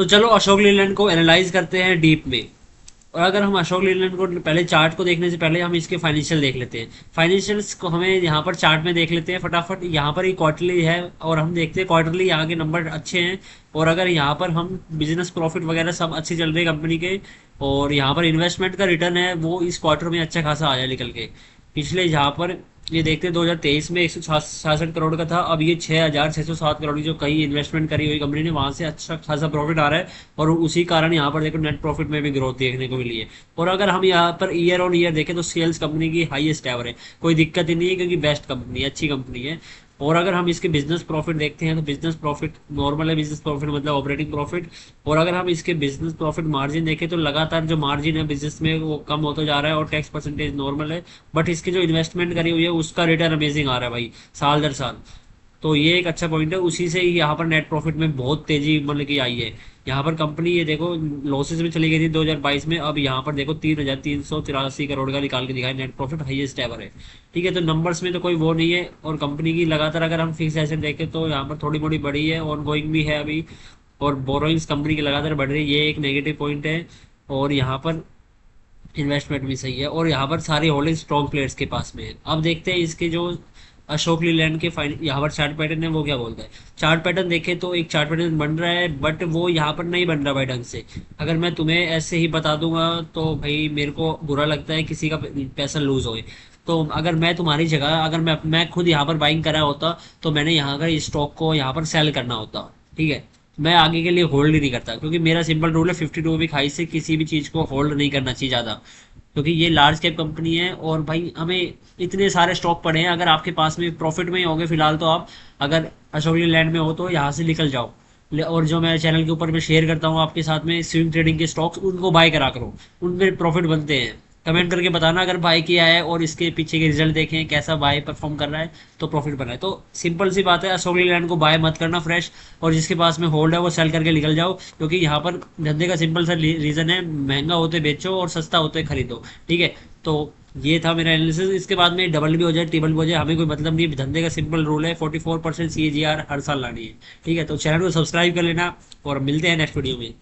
तो चलो अशोक लीलैंड को एनालाइज करते हैं डीप में। और अगर हम अशोक लीलैंड को पहले चार्ट को देखने से पहले हम इसके फाइनेंशियल देख लेते हैं। फाइनेंशियल्स को हमें यहाँ पर चार्ट में देख लेते हैं फटाफट। यहाँ पर ही क्वार्टरली है और हम देखते हैं क्वार्टरली यहाँ के नंबर अच्छे हैं। और अगर यहाँ पर हम बिजनेस प्रॉफिट वगैरह सब अच्छी चल रही है कंपनी के, और यहाँ पर इन्वेस्टमेंट का रिटर्न है वो इस क्वार्टर में अच्छा खासा आया निकल के। पिछले यहाँ पर ये देखते हैं 2023 में 166 करोड़ का था, अब ये 6,607 करोड़ की जो कई इन्वेस्टमेंट करी हुई कंपनी ने वहां से अच्छा खासा प्रॉफिट आ रहा है। और उसी कारण यहाँ पर देखो नेट प्रॉफिट में भी ग्रोथ देखने को मिली है। और अगर हम यहाँ पर ईयर ऑन ईयर देखें तो सेल्स कंपनी की हाईएस्ट एवर है, कोई दिक्कत ही नहीं है क्योंकि बेस्ट कंपनी है, अच्छी कंपनी है। और अगर हम इसके बिजनेस प्रॉफिट देखते हैं तो बिजनेस प्रॉफिट नॉर्मल है, बिजनेस प्रॉफिट मतलब ऑपरेटिंग प्रॉफिट। और अगर हम इसके बिजनेस प्रॉफिट मार्जिन देखें तो लगातार जो मार्जिन है बिजनेस में वो कम होता जा रहा है और टैक्स परसेंटेज नॉर्मल है। बट इसकी जो इन्वेस्टमेंट करी हुई है उसका रिटर्न अमेजिंग आ रहा है भाई, साल दर साल। तो ये एक अच्छा पॉइंट है, उसी से ही यहाँ पर नेट प्रॉफिट में बहुत तेजी मतलब कि आई है। यहाँ पर कंपनी ये देखो लॉसेस में चली गई थी 2022 में, अब यहाँ पर देखो 3,383 करोड़ का निकाल के दिखाया नेट प्रॉफिट, हाईएस्ट एवर है। ठीक है, तो नंबर्स में तो कोई वो नहीं है। और कंपनी की लगातार अगर हम फिक्स एसेट देखें तो यहाँ पर थोड़ी मोड़ी बढ़ी है, ऑन गोइंग भी है अभी। और बोरोइंग्स कंपनी की लगातार बढ़ रही है, ये एक नेगेटिव पॉइंट है। और यहाँ पर इन्वेस्टमेंट भी सही है और यहाँ पर सारे होल्डिंग स्ट्रॉन्ग प्लेयर्स के पास में है। अब देखते हैं इसके जो अशोक लीलैंड के फाइन यहाँ पर चार्ट पैटर्न है वो क्या बोलता है। चार्ट पैटर्न देखें तो एक चार्ट पैटर्न बन रहा है बट वो यहाँ पर नहीं बन रहा भाई ढंग से। अगर मैं तुम्हें ऐसे ही बता दूंगा तो भाई मेरे को बुरा लगता है किसी का पैसा लूज होए। तो अगर मैं तुम्हारी जगह अगर मैं खुद यहाँ पर बाइंग करा होता तो मैंने यहाँ का स्टॉक को यहाँ पर सेल करना होता। ठीक है, मैं आगे के लिए होल्ड ही नहीं करता क्योंकि मेरा सिंपल रूल है 52 वीक हाई से किसी भी चीज को होल्ड नहीं करना चाहिए ज्यादा। क्योंकि ये लार्ज कैप कंपनी है और भाई हमें इतने सारे स्टॉक पड़े हैं, अगर आपके पास में प्रॉफिट में ही होगे फिलहाल तो आप अगर अशोक लैंड में हो तो यहाँ से निकल जाओ। और जो मैं चैनल के ऊपर मैं शेयर करता हूँ आपके साथ में स्विंग ट्रेडिंग के स्टॉक्स उनको बाय करा करो, उनमें प्रॉफिट बनते हैं। कमेंट करके बताना अगर बाय किया है और इसके पीछे के रिजल्ट देखें कैसा बाय परफॉर्म कर रहा है तो प्रॉफिट बना है। तो सिंपल सी बात है, अशोक लैंड को बाय मत करना फ्रेश, और जिसके पास में होल्ड है वो सेल करके निकल जाओ। क्योंकि यहाँ पर धंधे का सिंपल सा रीजन है, महंगा होते बेचो और सस्ता होते खरीदो। ठीक है, तो ये था मेरा एनालिसिस। इसके बाद में डबल भी हो जाए ट्रिपल भी हो जाए हमें कोई मतलब नहीं, धंधे का सिंपल रूल है 44% CAGR हर साल लानी है। ठीक है, तो चैनल को सब्सक्राइब कर लेना और मिलते हैं नेक्स्ट वीडियो में।